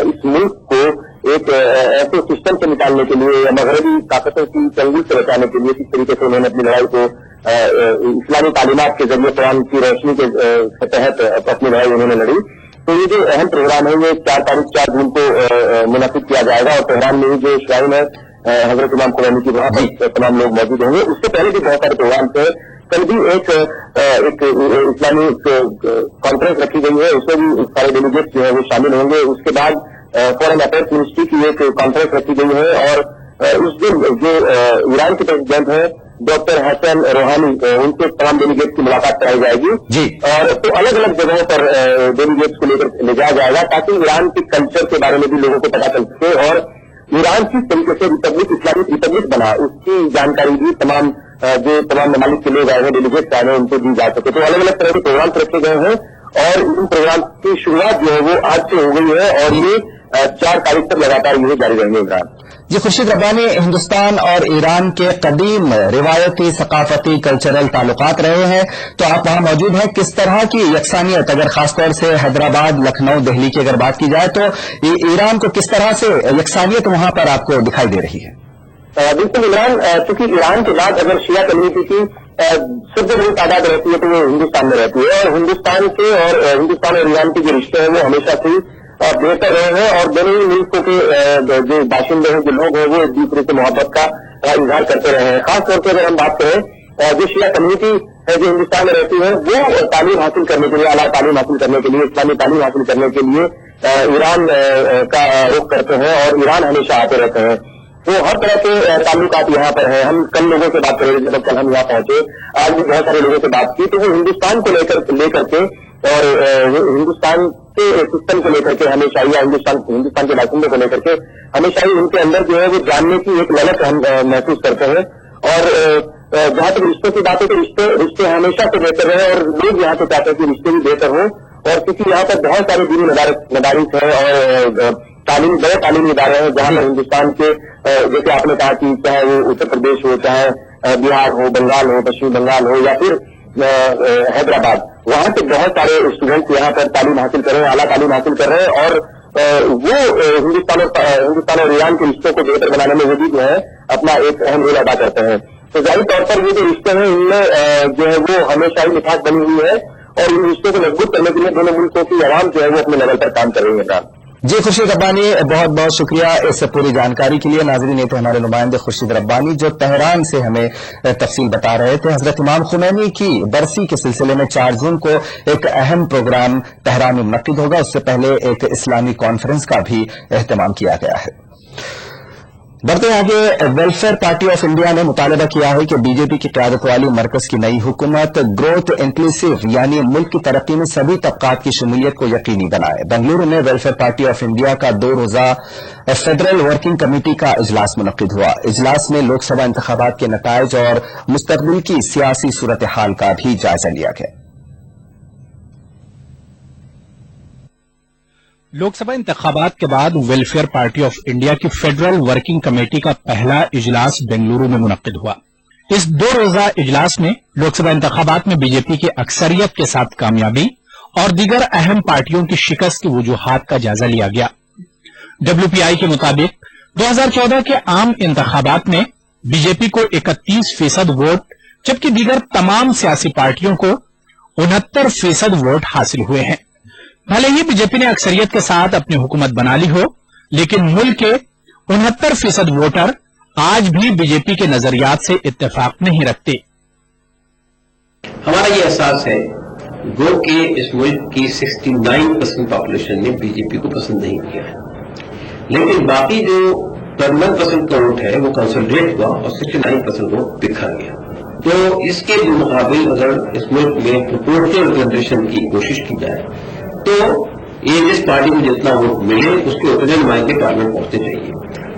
इस मुल्क को एक ऐसे सिस्टम से निकालने के लिए या मगरबी ताकतों की चंगुल से बचाने के लिए किस तरीके से उन्होंने अपनी लड़ाई को इस्लामी तालीमात के जरिए कुरान की रोशनी के तहत अपनी लड़ाई उन्होंने लड़ी। तो ये जो अहम प्रोग्राम है ये 4 जून को मुनाफिद किया जाएगा और तेहरान में जो श्राइन है हजरत इमाम खुमैनी की, वहां पर तमाम लोग मौजूद होंगे। उससे पहले भी बहुत सारे प्रोग्राम थे। कल भी एक इस्लामी कॉन्फ्रेंस रखी गई है, उसमें भी सारे डेलीगेट्स जो है वो शामिल होंगे। उसके बाद फॉरेन अफेयर्स मिनिस्ट्री की एक कॉन्फ्रेंस रखी गई है और उस दिन जो ईरान के प्रेसिडेंट हैं डॉक्टर हसन रोहानी, उनसे तमाम डेलीगेट्स की मुलाकात कराई जाएगी जी। और तो अलग अलग जगहों पर डेलीगेट्स को लेकर ले जाया जाएगा ताकि ईरान के कल्चर के बारे में भी लोगों को पता चल सके और ईरान किस तरीके से रिपब्लिक इस्लामिक रिपब्लिक बना उसकी जानकारी भी तमाम ममालिक के लोग आए हैं, डेलीगेट्स आए हैं, उनको दी जा सके। तो अलग अलग तरह के प्रोग्राम रखे गए हैं और इन प्रोग्राम की शुरुआत जो है वो आज से हो गई है और ये 4 तारीख तक लगातार ये जारी रहेंगे। इमरान जी, खुर्शीद रब्बानी, हिंदुस्तान और ईरान के कदीम रिवायती सकाफती कल्चरल ताल्लुकात रहे हैं, तो आप वहां मौजूद हैं। किस तरह की यकसानियत, अगर खासतौर से हैदराबाद, लखनऊ, दिल्ली की अगर बात की जाए तो ईरान को किस तरह से यकसानियत वहां पर आपको दिखाई दे रही है? बिल्कुल इमरान, चूंकि ईरान के बाद अगर शिया कम्युनिटी की सबसे बड़ी तादाद रहती है तो वो हिंदुस्तान में रहती है और हिंदुस्तान और ईरान के जो रिश्ते हैं वो हमेशा से बेहतर रहे हैं और दोनों ही मुल्कों के जो बाशिंदे हैं, जो लोग हैं, वो एक दूसरे से मोहब्बत का इजहार करते रहे हैं। खासतौर पर अगर हम बात करें जो शिया कम्युनिटी है जो हिंदुस्तान में रहती है वो तालीम हासिल करने के लिए, आला तालीम हासिल करने के लिए, इस्लामी तालीम हासिल करने के लिए ईरान का रुख करते हैं और ईरान हमेशा आते रहते हैं। तो हर तरह के ताल्लुकात यहाँ पर हैं। हम कल लोगों से बात कर रहे थे जब कल हम यहाँ पहुंचे, आज भी बहुत सारे लोगों से बात की, तो वो हिंदुस्तान को लेकर के और हिंदुस्तान के सिस्टम को लेकर के हमेशा ही, हिंदुस्तान के बाशिंदे को लेकर के हमेशा ही उनके अंदर जो है वो जानने की एक ललक हम महसूस करते हैं। और जहाँ तक रिश्तों की बात है तो रिश्ते हमेशा से बेहतर रहे और लोग यहाँ से चाहते हैं कि रिश्ते भी बेहतर हों और क्योंकि यहाँ पर बहुत सारे दीनी मदारिस हैं और बड़े तालीमी इदारे हैं जहाँ पर हिंदुस्तान के जैसे आपने कहा कि चाहे वो उत्तर प्रदेश हो, चाहे बिहार हो, बंगाल हो, पश्चिम बंगाल हो या फिर हैदराबाद, वहां से बहुत सारे स्टूडेंट्स यहाँ पर तालीम हासिल कर रहे हैं, आला तालीम हासिल कर रहे हैं और वो हिंदुस्तान और ईरान के रिश्तों को बेहतर बनाने में वो भी जो है अपना एक अहम रोल अदा करते हैं। तो जाहिर तौर पर ये जो रिश्ते हैं इनमें जो है वो हमेशा ही मिठास बनी हुई है और इन रिश्तों को मजबूत करने के लिए दोनों मुल्कों की आवाम जो है वो अपने लेवल पर काम कर रही है। जी, खुर्शीद रब्बानी, बहुत बहुत शुक्रिया इस पूरी जानकारी के लिए। नाज़रीन, ये थे हमारे नुमाइंदे खुर्शीद रब्बानी जो तेहरान से हमें तफसील बता रहे थे। हजरत इमाम खुमैनी की बरसी के सिलसिले में 4 जून को एक अहम प्रोग्राम तेहरान में मुनक्किद होगा। उससे पहले एक इस्लामी कॉन्फ्रेंस का भी एहतमाम किया गया है। बढ़ते आगे, वेलफेयर पार्टी ऑफ इंडिया ने मुतालबा किया है कि बीजेपी की क़यादत वाली मरकज की नई हुकूमत ग्रोथ इंक्लूसिव यानी मुल्क की तरक्की में सभी तबकात की शमूलियत को यकीनी बनाए। बेंगलुरु में वेलफेयर पार्टी ऑफ इंडिया का 2 रोजा फेडरल वर्किंग कमेटी का इजलास मुनक्किद हुआ। इजलास में लोकसभा इंतखाबात के नताइज और मुस्तकबिल की सियासी सूरत हाल का भी जायजा लिया गया। लोकसभा इंतखाबात के बाद वेलफेयर पार्टी ऑफ इंडिया की फेडरल वर्किंग कमेटी का पहला इजलास बेंगलुरु में मुनक्किद हुआ। इस 2 रोजा इजलास में लोकसभा इंतखाबात में बीजेपी की अक्सरियत के साथ कामयाबी और दीगर अहम पार्टियों की शिकस्त की वजूहात का जायजा लिया गया। WPI के मुताबिक 2014 के आम इंतखाबात में बीजेपी को 31% वोट जबकि दीगर तमाम सियासी पार्टियों को 69% वोट हासिल हुए हैं। भले ही बीजेपी ने अक्सरियत के साथ अपनी हुकूमत बना ली हो, लेकिन मुल्क के 69% वोटर आज भी बीजेपी के नजरियात से इत्तेफाक नहीं रखते। हमारा ये एहसास है गो कि इस मुल्क की 69% पॉपुलेशन ने बीजेपी को पसंद नहीं किया है, लेकिन बाकी जो 51% का वोट है वो कंसोलिडेट हुआ और 69% वोट बिखर गया। तो इसके मुकाबिल अगर इस मुल्क में प्रोपोर्शनल रिप्रेजेंटेशन की कोशिश की जाए तो ये जिस पार्टी को जितना वोट मिले उसके उतने नुमाइंदे पार्लियामेंट पहुंचने चाहिए।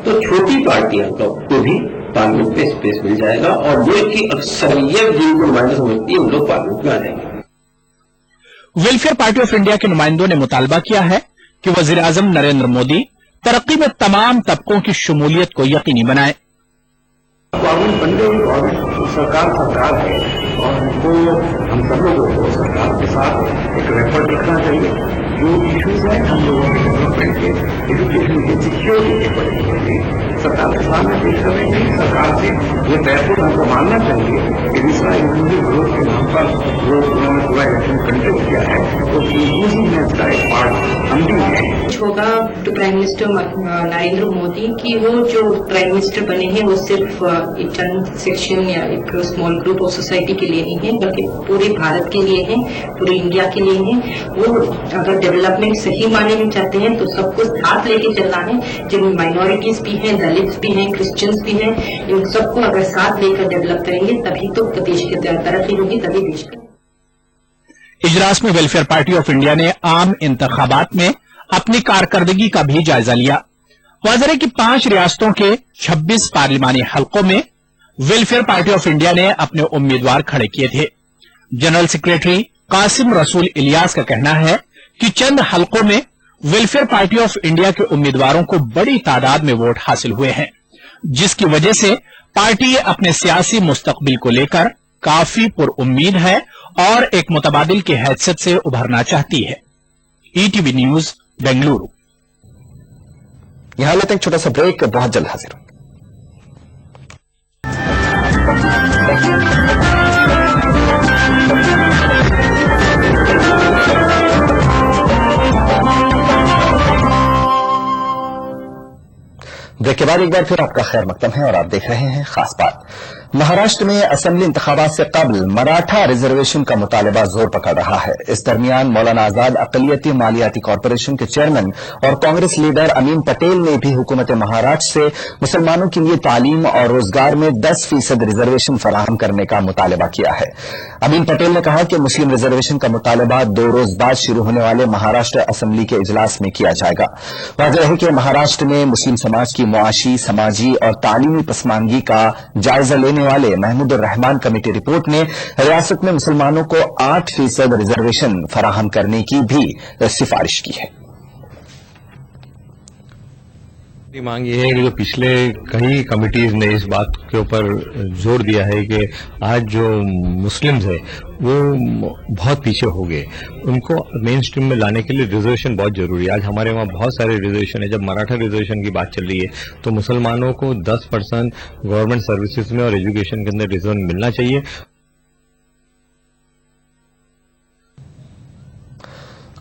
तो छोटी पार्टियों को भी पार्लियामेंट में स्पेस मिल जाएगा और मुल्क की अक्सरियत जिनको नुमाइंदे समझती है उन लोग पार्लियामेंट में आ जाएंगे। वेलफेयर पार्टी ऑफ इंडिया के नुमाइंदों ने मुतालबा किया है कि वजीर आजम नरेंद्र मोदी तरक्की में तमाम तबकों की शमूलियत को यकीनी बनाए। गवर्नमेंट बन गई और सरकार है और उनको हम सब लोगों को सरकार के साथ एक रेकॉर्ड रखना चाहिए जो इश्यूज है हम लोगों के डेवलपमेंट के, एजुकेशन के, सिक्योरिटी के बड़े सरकार के सामने पेश कर रही है। सरकार से ये तयपुर हमको मानना चाहिए कि दूसरा इंक्लूसिव ग्रोथ के नाम पर जो उन्होंने पूरा इलेक्शन कंडक्ट किया है तो इंक्लूसिवनेस का एक पार्ट हम भी है। होगा to prime minister Narendra Modi कि वो जो प्राइम मिनिस्टर बने हैं वो सिर्फ एक चंद सेक्शन या एक स्मॉल ग्रुप ऑफ सोसाइटी के लिए नहीं है, बल्कि पूरे भारत के लिए है, पूरे इंडिया के लिए है। वो अगर डेवलपमेंट सही माने में चाहते हैं तो सबको साथ लेके चलना है, जिनमें माइनॉरिटीज भी हैं, दलित भी हैं, क्रिश्चियंस भी हैं, इन सबको अगर साथ लेकर डेवलप करेंगे तभी तो देश की तरक्की होगी, तभी देश का। इजलास में वेलफेयर पार्टी ऑफ इंडिया ने आम इंतखाबात में अपनी कारकर्दगी का भी जायजा लिया। वाज़ेह है कि 5 रियासतों के 26 पार्लिमानी हलकों में वेलफेयर पार्टी ऑफ इंडिया ने अपने उम्मीदवार खड़े किए थे। जनरल सेक्रेटरी कासिम रसूल इलियास का कहना है कि चंद हलकों में वेलफेयर पार्टी ऑफ इंडिया के उम्मीदवारों को बड़ी तादाद में वोट हासिल हुए हैं, जिसकी वजह से पार्टी अपने सियासी मुस्तकबिल को लेकर काफी पुरउम्मीद है और एक मुतबादिल की हैसियत से उभरना चाहती है। ETV news Bengaluru. यहां लेते हैं छोटा सा ब्रेक, बहुत जल्द हाजिर होंगे। ब्रेक के बाद एक बार फिर आपका खैर मकदम है और आप देख रहे हैं खास बात। महाराष्ट्र में असेंबली इंतखाबात से कबल मराठा रिजर्वेशन का मुतालबा जोर पकड़ रहा है। इस दरमियान मौलाना आजाद अक़लियती मालियाती कॉरपोरेशन के चेयरमैन और कांग्रेस लीडर अमीन पटेल ने भी हुकूमत महाराष्ट्र से मुसलमानों के लिए तालीम और रोजगार में 10% रिजर्वेशन फराहम करने का मुतालबा किया है। अमीन पटेल ने कहा कि मुस्लिम रिजर्वेशन का मुतालबा 2 रोज बाद शुरू होने वाले महाराष्ट्र असेंबली के इजलास में किया जाएगा। वाज़ेह है कि महाराष्ट्र में मुस्लिम समाज की मुआशी, समाजी और तालीमी पसमानगी का जायजा लेने वाले महमूद रहमान कमेटी रिपोर्ट ने रियासत में मुसलमानों को 8% रिजर्वेशन फराहम करने की भी सिफारिश की है। मांग ये है कि जो पिछले कई कमिटीज ने इस बात के ऊपर जोर दिया है कि आज जो मुस्लिम्स है वो बहुत पीछे हो गए, उनको मेन स्ट्रीम में लाने के लिए रिजर्वेशन बहुत जरूरी है। आज हमारे वहाँ बहुत सारे रिजर्वेशन है। जब मराठा रिजर्वेशन की बात चल रही है तो मुसलमानों को 10% गवर्नमेंट सर्विसेज में और एजुकेशन के अंदर रिजर्वेशन मिलना चाहिए।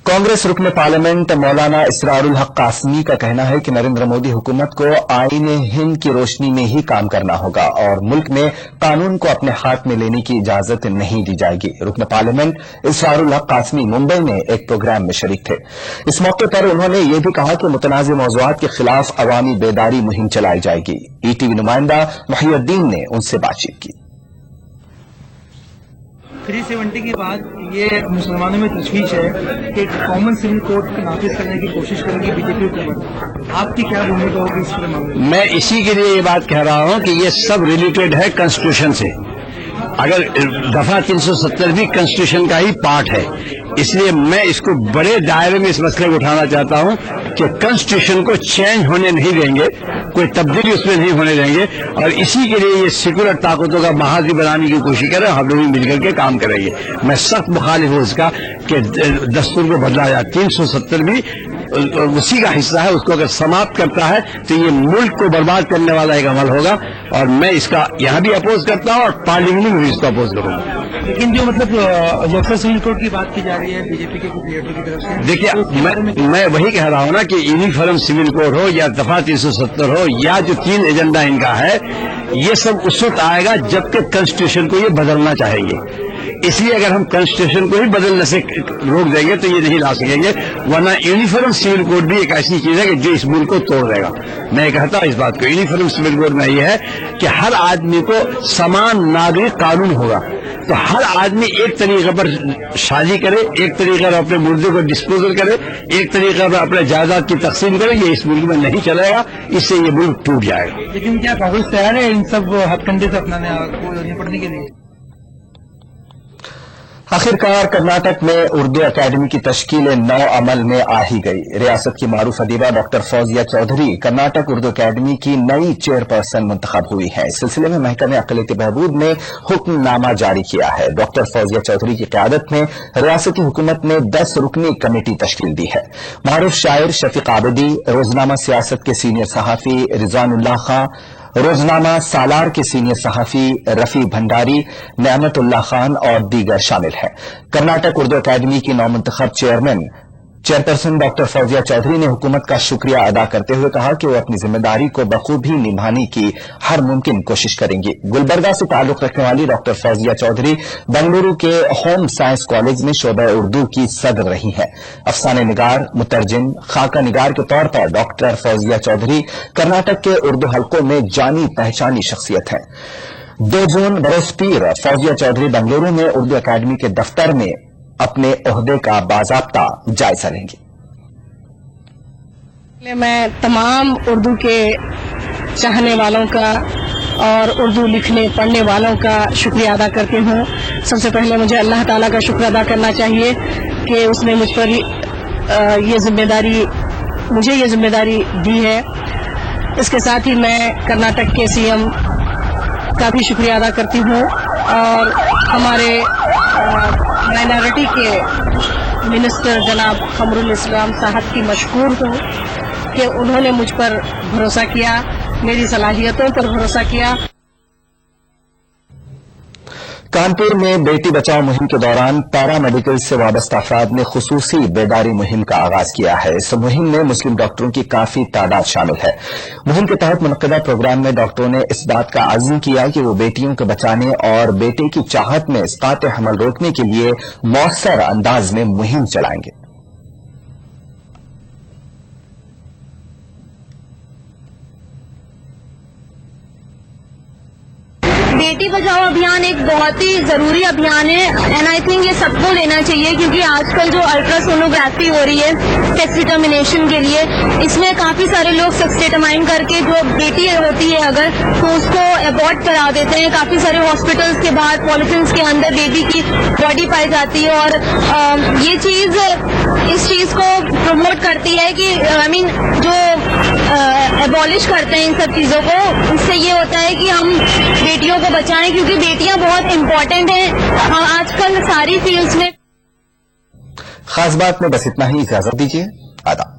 कांग्रेस रुकन पार्लियामेंट मौलाना इसरारुल हक कासमी का कहना है कि नरेंद्र मोदी हुकूमत को आईन हिंद की रोशनी में ही काम करना होगा और मुल्क में कानून को अपने हाथ में लेने की इजाजत नहीं दी जाएगी। रुकन पार्लियामेंट इसरारुल हक कासमी मुंबई में एक प्रोग्राम में शरीक थे। इस मौके पर उन्होंने ये भी कहा कि मुतनाज़ मौज़ूआत के खिलाफ अवामी बेदारी मुहिम चलाई जाएगी। ईटीवी नुमाइंदा मुहियुद्दीन ने उनसे बातचीत की। 370 के बाद ये मुसलमानों में तशवीश है कि कॉमन सिविल कोड नाफिज करने की कोशिश करेगी बीजेपी हुकूमत। आपकी क्या भूमिका होगी इस मामले में? मैं इसी के लिए ये बात कह रहा हूं कि ये सब रिलेटेड है कॉन्स्टिट्यूशन से। अगर दफा 370 भी कॉन्स्टिट्यूशन का ही पार्ट है, इसलिए मैं इसको बड़े दायरे में इस मसले को उठाना चाहता हूं कि कॉन्स्टिट्यूशन को चेंज होने नहीं देंगे, कोई तब्दीली उसमें नहीं होने देंगे और इसी के लिए ये सेकुलर ताकतों का महाजी बनाने की कोशिश करें, हम लोग मिलकर के काम करेंगे। मैं सख्त मुखालिफ हूं इसका कि दस्तूर को बदला जाए। 370 भी उसी का हिस्सा है, उसको अगर समाप्त करता है तो ये मुल्क को बर्बाद करने वाला एक अमल होगा और मैं इसका यहां भी अपोज करता हूं और पार्लियामेंट में भी इसको अपोज करूंगा। लेकिन जो मतलब लोकसभा सिविल कोड की बात की जा रही है बीजेपी के कुछ लीडरों की तरफ से, देखिए मैं वही कह रहा हूं ना कि यूनिफॉर्म सिविल कोड हो या दफा 370 हो या जो 3 एजेंडा इनका है, ये सब उस वक्त आएगा जबकि कॉन्स्टिट्यूशन को ये बदलना चाहेंगे। इसलिए अगर हम कॉन्स्टिट्यूशन को ही बदलने से रोक देंगे तो ये नहीं ला सकेंगे, वरना यूनिफॉर्म सिविल कोड भी एक ऐसी चीज है कि जो इस मुल्क को तोड़ देगा। मैं कहता हूं इस बात को, यूनिफॉर्म सिविल कोड में ये है कि हर आदमी को समान नागरिक कानून होगा, तो हर आदमी एक तरीके पर शादी करे, एक तरीके पर अपने मुर्दे को डिस्पोजल करे, एक तरीके पर अपने जायदाद की तकसीम करे। ये इस मुल्क में नहीं चलेगा, इससे ये मुल्क टूट जाएगा। लेकिन क्या कांग्रेस तैयार है इन सब हथकंडे से अपनाने निपटने के लिए? आखिरकार कर्नाटक में उर्दू अकेडमी की तश्कील नौ अमल में आ ही गई। रियासत की मारूफ अदीबा डॉक्टर फौजिया चौधरी कर्नाटक उर्दू अकेडमी की नई चेयरपर्सन मुंतखब हुई है। इस सिलसिले में महकमे अक़लियती बहबूद ने हुक्मनामा जारी किया है। डॉक्टर फौजिया चौधरी की क़यादत में रियासती हुकूमत ने 10 रुकनी कमेटी तश्कील दी है। मारूफ शायर शफीक आबिदी, रोजनामा सियासत के सीनियर सहाफी रिजवानुल्लाह खां, रोजनामा सालार के सीनियर सहाफी रफी भंडारी, नेमतुल्लाह खान और दीगर शामिल हैं। कर्नाटक उर्दू अकेडमी की नौमुंतखब चेयरपर्सन डॉक्टर फौजिया चौधरी ने हुकूमत का शुक्रिया अदा करते हुए कहा कि वो अपनी जिम्मेदारी को बखूबी निभाने की हर मुमकिन कोशिश करेंगी। गुलबर्गा से ताल्लुक रखने वाली डॉक्टर फौजिया चौधरी बेंगलुरु के होम साइंस कॉलेज में शोबा उर्दू की सदर रही हैं। अफसाने निगार, मुतरजिम, खाका निगार के तौर पर डॉक्टर फौजिया चौधरी कर्नाटक के उर्दू हलकों में जानी पहचानी शख्सियत हैं। 2 जून बरोज पीर फौजिया चौधरी बेंगलुरु में उर्दू अकेडमी के दफ्तर में अपने ओहदे का बाज़ाब्ता जायजा लेंगे। मैं तमाम उर्दू के चाहने वालों का और उर्दू लिखने पढ़ने वालों का शुक्रिया अदा करती हूँ। सबसे पहले मुझे अल्लाह ताला का शुक्र अदा करना चाहिए कि उसने मुझ पर मुझे ये जिम्मेदारी दी है। इसके साथ ही मैं कर्नाटक के सीएम का भी शुक्रिया अदा करती हूँ और हमारे माइनॉरिटी के मिनिस्टर जनाब खमरुल इस्लाम साहब की मशकूर हूँ कि उन्होंने मुझ पर भरोसा किया, मेरी सलाहियतों पर भरोसा किया। कानपुर में बेटी बचाओ मुहिम के दौरान पैरामेडिकल से वाबस्ता अफराद ने खुसूसी बेदारी मुहिम का आगाज किया है। इस मुहिम में मुस्लिम डॉक्टरों की काफी तादाद शामिल है। मुहिम के तहत मुनक्किदा प्रोग्राम में डॉक्टरों ने इस बात का आज़म किया कि वो बेटियों को बचाने और बेटे की चाहत में इस्कात हमल रोकने के लिए मौसर अंदाज में मुहिम चलाएंगे। बेटी बचाओ अभियान एक बहुत ही जरूरी अभियान है एंड आई थिंक ये सबको लेना चाहिए, क्योंकि आजकल जो अल्ट्रासोनोग्राफी हो रही है सेक्स डिटर्मिनेशन के लिए, इसमें काफी सारे लोग सेक्स डिटरमाइन करके जो बेटी होती है अगर तो उसको अबॉर्ट करा देते हैं। काफी सारे हॉस्पिटल्स के बाहर पॉलिथिन्स के अंदर बेटी की बॉडी पाई जाती है और ये चीज इस चीज को प्रमोट करती है कि जो एबॉलिश करते हैं इन सब चीजों को, इससे ये होता है कि हम बेटियों को बचाएं, क्योंकि बेटियां बहुत इम्पोर्टेंट हैं आजकल सारी फील्ड्स में। खास बात में बस इतना ही, इजाजत दीजिए, आदाब।